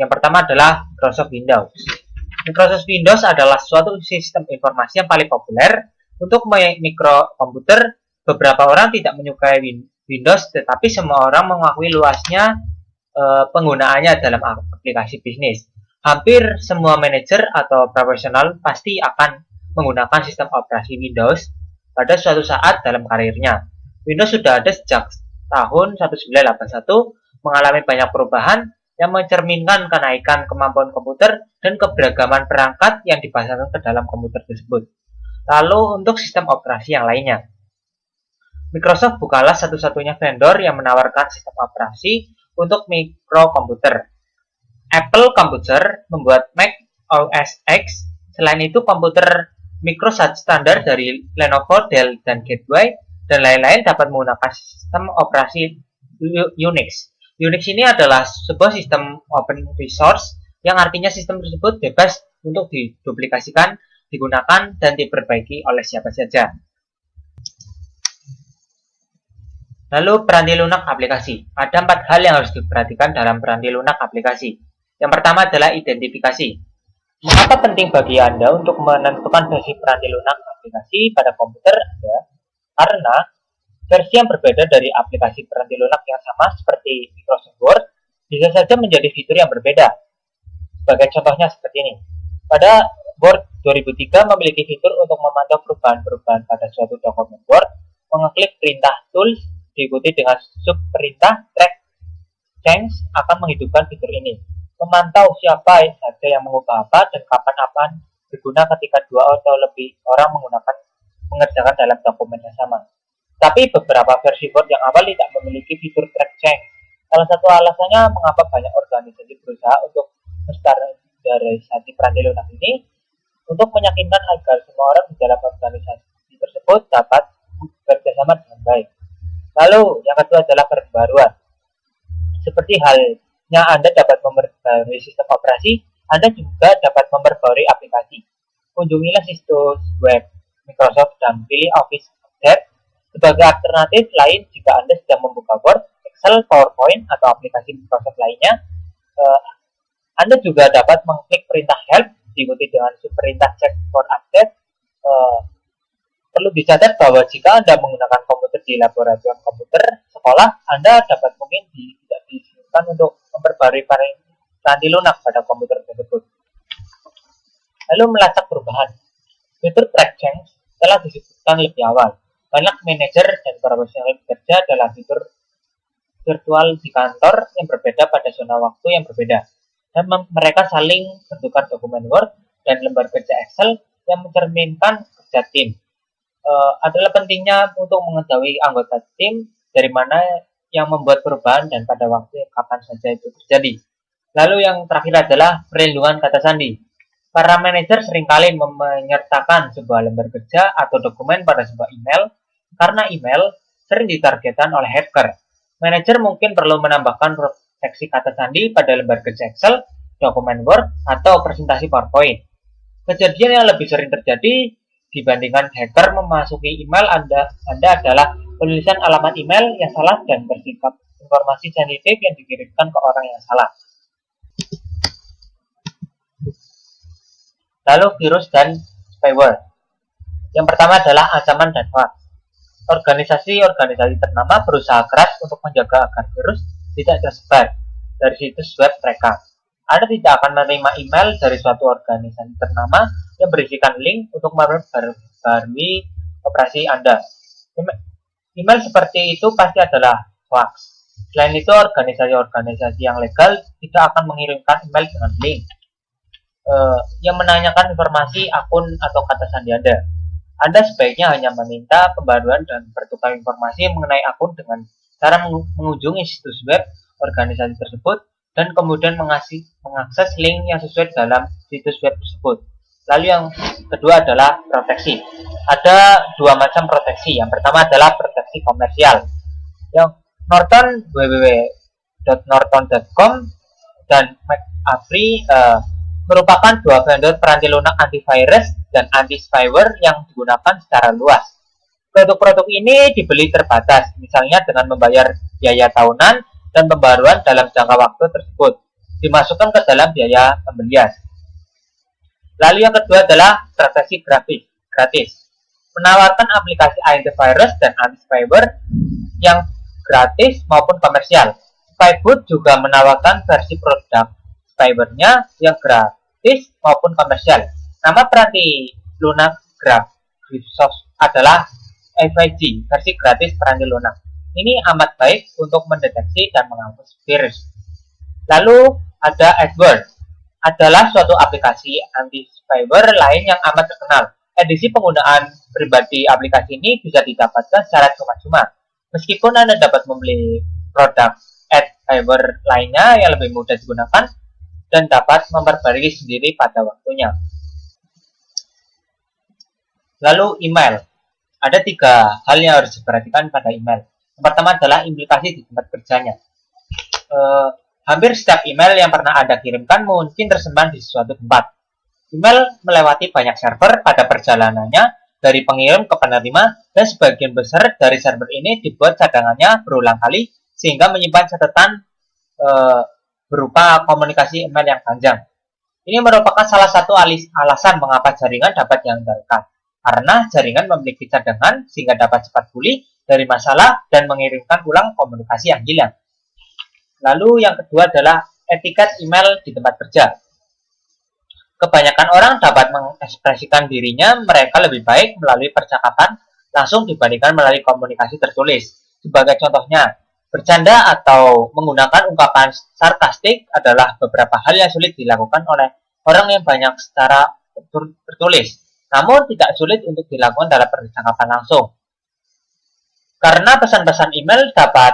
Yang pertama adalah Microsoft Windows. Microsoft Windows adalah suatu sistem informasi yang paling populer untuk mikrokomputer. Beberapa orang tidak menyukai Windows, tetapi semua orang mengakui luasnya penggunaannya dalam aplikasi bisnis. Hampir semua manajer atau profesional pasti akan menggunakan sistem operasi Windows pada suatu saat dalam karirnya. Windows sudah ada sejak tahun 1981, mengalami banyak perubahan yang mencerminkan kenaikan kemampuan komputer dan keberagaman perangkat yang dipasangkan ke dalam komputer tersebut. Lalu untuk sistem operasi yang lainnya, Microsoft bukanlah satu-satunya vendor yang menawarkan sistem operasi untuk mikrokomputer. Apple Computer membuat Mac OS X. Selain itu, komputer mikro standar dari Lenovo, Dell, dan Gateway dan lain-lain dapat menggunakan sistem operasi Unix. Unix ini adalah sebuah sistem open resource yang artinya sistem tersebut bebas untuk diduplikasikan, digunakan, dan diperbaiki oleh siapa saja. Lalu peranti lunak aplikasi. Ada 4 hal yang harus diperhatikan dalam peranti lunak aplikasi. Yang pertama adalah identifikasi. Mengapa penting bagi Anda untuk menentukan versi peranti lunak aplikasi pada komputer Anda? Karena versi yang berbeda dari aplikasi peranti lunak yang sama seperti Microsoft Word bisa saja menjadi fitur yang berbeda. Sebagai contohnya seperti ini. Pada Word 2003 memiliki fitur untuk memantau perubahan-perubahan pada suatu dokumen Word. Mengeklik perintah Tools diikuti dengan sub perintah Track Change akan menghidupkan fitur ini. Memantau siapa saja yang mengubah apa dan kapan apa berguna ketika 2 atau lebih orang mengerjakan dalam dokumen yang sama. Tapi beberapa versi Word yang awal tidak memiliki fitur Track Change. Salah satu alasannya mengapa banyak organisasi berusaha untuk menstandarisasi peranti lunak ini untuk meyakinkan agar semua orang di dalam organisasi tersebut dapat bekerjasama dengan baik. Lalu yang kedua adalah pembaruan. Seperti halnya Anda dapat memperbarui sistem operasi, Anda juga dapat memperbarui aplikasi. Kunjungilah situs web Microsoft dan pilih Office Update. Sebagai alternatif lain, jika Anda sedang membuka Word, Excel, PowerPoint, atau aplikasi Microsoft lainnya, Anda juga dapat mengklik perintah Help diikuti dengan perintah Check for Update. Perlu dicatat bahwa jika Anda menggunakan komputer di laboratorium komputer sekolah, Anda dapat mungkin tidak diizinkan untuk memperbarui peranti lunak pada komputer tersebut. Lalu melacak perubahan. Fitur Track Change telah disebutkan lebih awal. Banyak manajer dan profesional bekerja dalam fitur virtual di kantor yang berbeda pada zona waktu yang berbeda. Dan mereka saling bertukar dokumen Word dan lembar kerja Excel yang mencerminkan kerja tim. Adalah pentingnya untuk mengetahui anggota tim dari mana yang membuat perubahan dan pada waktu kapan saja itu terjadi. Lalu yang terakhir adalah perlindungan kata sandi. Para manajer seringkali menyertakan sebuah lembar kerja atau dokumen pada sebuah email karena email sering ditargetkan oleh hacker. Manajer mungkin perlu menambahkan proteksi kata sandi pada lembar kerja Excel, dokumen Word, atau presentasi PowerPoint. Kejadian yang lebih sering terjadi dibandingkan hacker memasuki email Anda adalah penulisan alamat email yang salah dan bersifat informasi sensitif yang dikirimkan ke orang yang salah. Lalu virus dan spyware. Yang pertama adalah ancaman dan hoax. Organisasi-organisasi ternama berusaha keras untuk menjaga agar virus tidak tersebar dari situs web mereka. Anda tidak akan menerima email dari suatu organisasi ternama yang berisikan link untuk memperbarui operasi Anda. Email seperti itu pasti adalah hoax. Selain itu, organisasi-organisasi yang legal tidak akan mengirimkan email dengan link yang menanyakan informasi akun atau kata sandi Anda. Anda sebaiknya hanya meminta pembaruan dan bertukar informasi mengenai akun dengan cara mengunjungi situs web organisasi tersebut dan kemudian mengakses link yang sesuai dalam situs web tersebut. Lalu yang kedua adalah proteksi. Ada 2 macam proteksi. Yang pertama adalah proteksi komersial. Yang Norton, www.norton.com dan McAfee merupakan 2 vendor peranti lunak antivirus dan anti-spyware yang digunakan secara luas. Produk-produk ini dibeli terbatas, misalnya dengan membayar biaya tahunan dan pembaruan dalam jangka waktu tersebut. dimasukkan ke dalam biaya pembelian. Lalu yang kedua adalah strategi gratis. Menawarkan aplikasi antivirus dan anti-spyware yang gratis maupun komersial. Spyboot juga menawarkan versi produk spyware-nya yang gratis maupun komersial. Nama peranti lunak Graphisoft adalah FIG, versi gratis peranti lunak. Ini amat baik untuk mendeteksi dan menghapus virus. Lalu ada AdWord, adalah suatu aplikasi anti-spyware lain yang amat terkenal. Edisi penggunaan pribadi aplikasi ini bisa didapatkan secara cuma-cuma. Meskipun Anda dapat membeli produk adware lainnya yang lebih mudah digunakan dan dapat memperbarui sendiri pada waktunya. Lalu email. Ada 3 hal yang harus diperhatikan pada email. Yang pertama adalah implikasi di tempat kerjanya. Hampir setiap email yang pernah Anda kirimkan mungkin tersimpan di suatu tempat. Email melewati banyak server pada perjalanannya dari pengirim ke penerima, dan sebagian besar dari server ini dibuat cadangannya berulang kali sehingga menyimpan catatan berupa komunikasi email yang panjang. Ini merupakan salah satu alasan mengapa jaringan dapat diandalkan, karena jaringan memiliki cadangan sehingga dapat cepat pulih dari masalah dan mengirimkan ulang komunikasi yang hilang. Lalu yang kedua adalah etiket email di tempat kerja. Kebanyakan orang dapat mengekspresikan dirinya mereka lebih baik melalui percakapan langsung dibandingkan melalui komunikasi tertulis. Sebagai contohnya, bercanda atau menggunakan ungkapan sarkastik adalah beberapa hal yang sulit dilakukan oleh orang yang banyak secara tertulis, namun tidak sulit untuk dilakukan dalam percakapan langsung. Karena pesan-pesan email dapat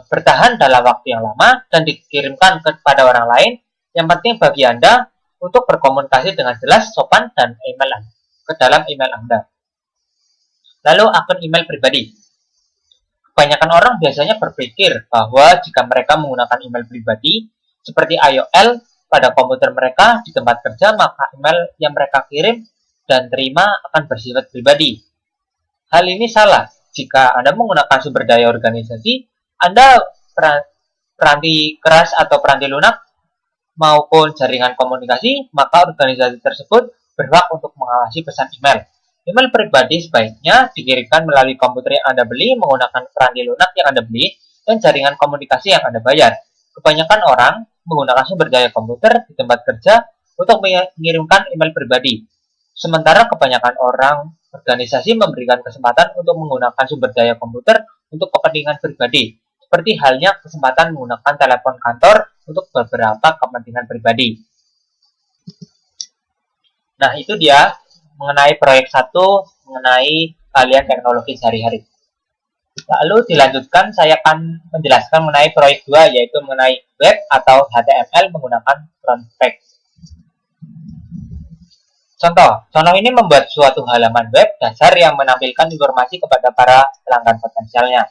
bertahan dalam waktu yang lama dan dikirimkan kepada orang lain, yang penting bagi Anda untuk berkomunikasi dengan jelas, sopan, dan ke dalam email Anda. Lalu akun email pribadi. Kebanyakan orang biasanya berpikir bahwa jika mereka menggunakan email pribadi seperti AOL pada komputer mereka di tempat kerja, maka email yang mereka kirim dan terima akan bersifat pribadi. Hal ini salah. Jika Anda menggunakan sumber daya organisasi, Anda peranti keras atau peranti lunak maupun jaringan komunikasi, maka organisasi tersebut berhak untuk mengawasi pesan email. Email pribadi sebaiknya dikirimkan melalui komputer yang Anda beli menggunakan peranti lunak yang Anda beli dan jaringan komunikasi yang Anda bayar. Kebanyakan orang menggunakan sumber daya komputer di tempat kerja untuk mengirimkan email pribadi. Sementara kebanyakan orang organisasi memberikan kesempatan untuk menggunakan sumber daya komputer untuk kepentingan pribadi, seperti halnya kesempatan menggunakan telepon kantor untuk beberapa kepentingan pribadi. Nah, itu dia mengenai proyek 1, mengenai keahlian teknologi sehari-hari. Lalu dilanjutkan, saya akan menjelaskan mengenai proyek 2, yaitu mengenai web atau HTML menggunakan front page. Contoh ini membuat suatu halaman web dasar yang menampilkan informasi kepada para pelanggan potensialnya.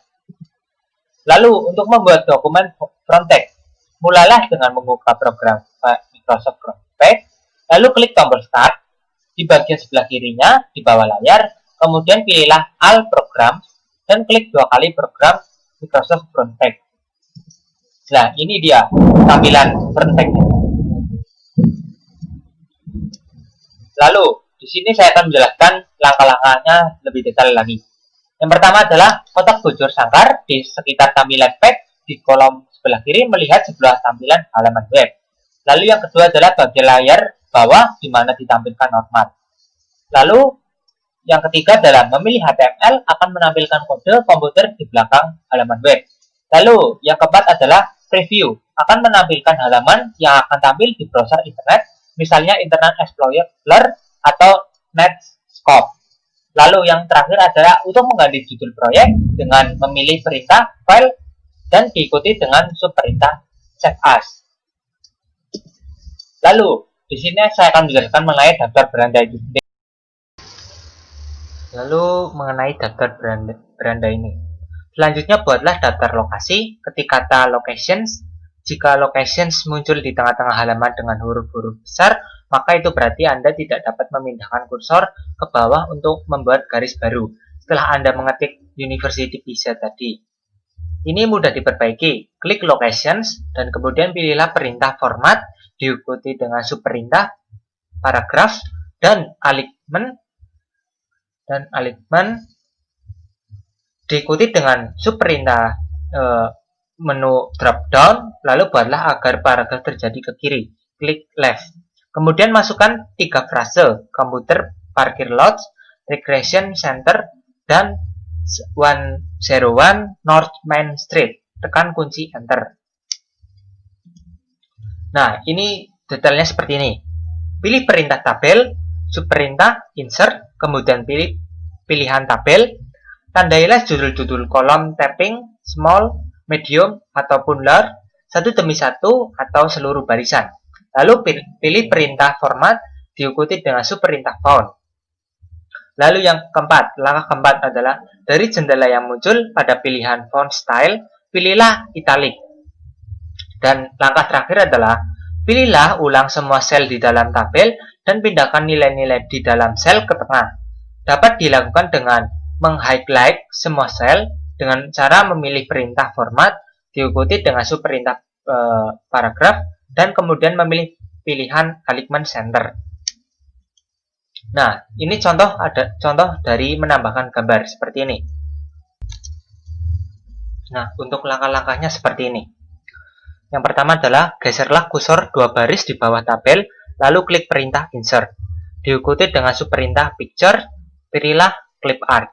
Lalu, untuk membuat dokumen front page, mulailah dengan membuka program Microsoft Front Page, lalu klik tombol Start di bagian sebelah kirinya di bawah layar, kemudian pilihlah All Program dan klik 2 kali program Microsoft Front Page. Nah, ini dia tampilan front page. Lalu, di sini saya akan menjelaskan langkah-langkahnya lebih detail lagi. Yang pertama adalah kotak bujur sangkar di sekitar tampilan page di kolom sebelah kiri melihat sebelah tampilan halaman web. Lalu yang kedua adalah bagian layar bawah di mana ditampilkan normal. Lalu yang ketiga adalah memilih HTML akan menampilkan kode komputer di belakang halaman web. Lalu yang keempat adalah preview akan menampilkan halaman yang akan tampil di browser internet, misalnya Internet Explorer atau Netscape. Lalu yang terakhir adalah untuk mengganti judul proyek dengan memilih perintah file dan diikuti dengan subperintah save as. Lalu di sini saya akan menjelaskan mengenai daftar beranda itu sendiri. Lalu mengenai daftar beranda ini. Selanjutnya buatlah daftar lokasi, ketik kata locations. Jika locations muncul di tengah-tengah halaman dengan huruf-huruf besar, maka itu berarti Anda tidak dapat memindahkan kursor ke bawah untuk membuat garis baru setelah Anda mengetik University Pisa tadi. Ini mudah diperbaiki. Klik locations dan kemudian pilihlah perintah format diikuti dengan subperintah paragraf dan alignment diikuti dengan subperintah menu drop down, lalu buatlah agar paragraf terjadi ke kiri. Klik left. Kemudian masukkan 3 frase: komputer, parkir lots, recreation center, dan 101 North Main Street. Tekan kunci enter. Nah, ini detailnya seperti ini. Pilih perintah tabel, subperintah insert, kemudian pilih pilihan tabel. Tandailah judul-judul kolom tapping, small, medium, ataupun large, satu demi satu atau seluruh barisan. Lalu pilih perintah format diikuti dengan subperintah font. Lalu yang keempat, langkah keempat adalah dari jendela yang muncul pada pilihan font style, pilihlah italic. Dan langkah terakhir adalah pilihlah ulang semua sel di dalam tabel dan pindahkan nilai-nilai di dalam sel ke tengah. Dapat dilakukan dengan meng-highlight semua sel dengan cara memilih perintah format diikuti dengan subperintah paragraf dan kemudian memilih pilihan alignment center. Nah, ini contoh dari menambahkan gambar seperti ini. Nah, untuk langkah-langkahnya seperti ini. Yang pertama adalah geserlah kursor 2 baris di bawah tabel, lalu klik perintah insert. Diikuti dengan subperintah picture, pilihlah clip art.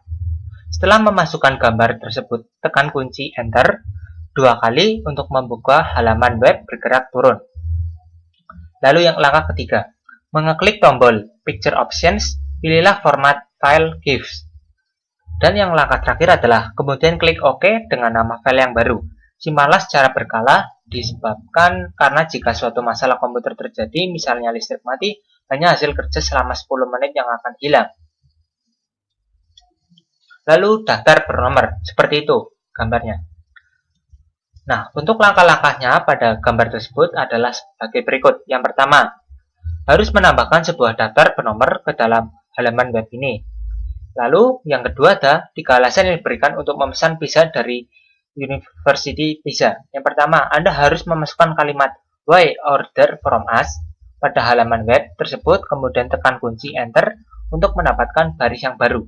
Setelah memasukkan gambar tersebut, tekan kunci enter 2 kali untuk membuka halaman web bergerak turun. Lalu yang langkah ketiga, mengeklik tombol Picture Options, pilihlah format file GIFs. Dan yang langkah terakhir adalah kemudian klik OK dengan nama file yang baru. Simpanlah secara berkala disebabkan karena jika suatu masalah komputer terjadi, misalnya listrik mati, hanya hasil kerja selama 10 menit yang akan hilang. Lalu daftar bernomor, seperti itu gambarnya. Nah, untuk langkah-langkahnya pada gambar tersebut adalah sebagai berikut. Yang pertama, harus menambahkan sebuah daftar bernomor ke dalam halaman web ini. Lalu, yang kedua ada 3 alasan yang diberikan untuk memesan pizza dari University Pizza. Yang pertama, Anda harus memasukkan kalimat "Why order from us" pada halaman web tersebut, kemudian tekan kunci enter untuk mendapatkan baris yang baru.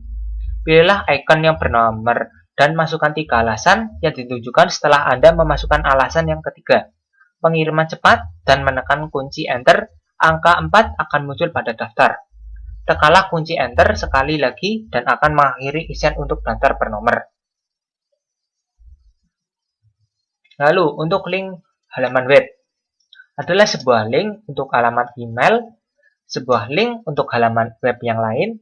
Pilihlah icon yang bernomor dan masukkan 3 alasan yang ditunjukkan setelah Anda memasukkan alasan yang ketiga. Pengiriman cepat dan menekan kunci enter, angka 4 akan muncul pada daftar. Tekanlah kunci enter sekali lagi dan akan mengakhiri isian untuk daftar bernomor. Lalu, untuk link halaman web adalah sebuah link untuk alamat email, sebuah link untuk halaman web yang lain,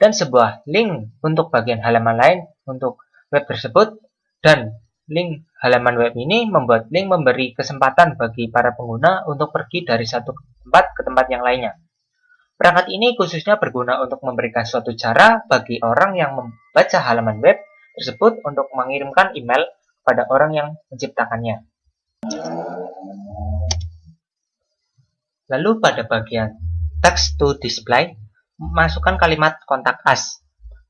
dan sebuah link untuk bagian halaman lain untuk web tersebut. Dan link halaman web ini membuat link memberi kesempatan bagi para pengguna untuk pergi dari satu tempat ke tempat yang lainnya. Perangkat ini khususnya berguna untuk memberikan suatu cara bagi orang yang membaca halaman web tersebut untuk mengirimkan email pada orang yang menciptakannya. Lalu pada bagian text to display, masukkan kalimat kontak us.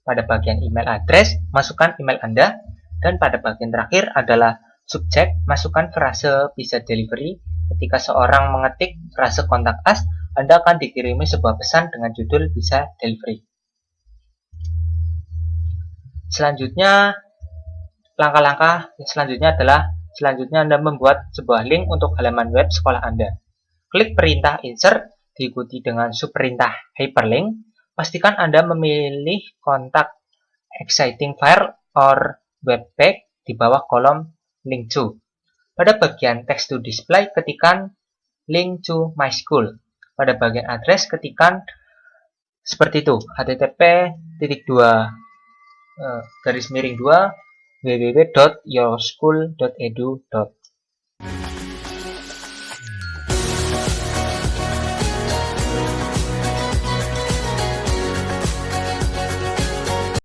Pada bagian email address, masukkan email Anda. Dan pada bagian terakhir adalah subjek, masukkan frase pizza delivery. Ketika seorang mengetik frase kontak us, Anda akan dikirimi sebuah pesan dengan judul pizza delivery. Selanjutnya, langkah-langkah selanjutnya adalah Anda membuat sebuah link untuk halaman web sekolah Anda. Klik perintah insert, diikuti dengan subperintah hyperlink. Pastikan Anda memilih kontak exciting file or web page di bawah kolom link to. Pada bagian text to display, ketikkan link to my school. Pada bagian address, ketikkan seperti itu, http://www.yourschool.edu.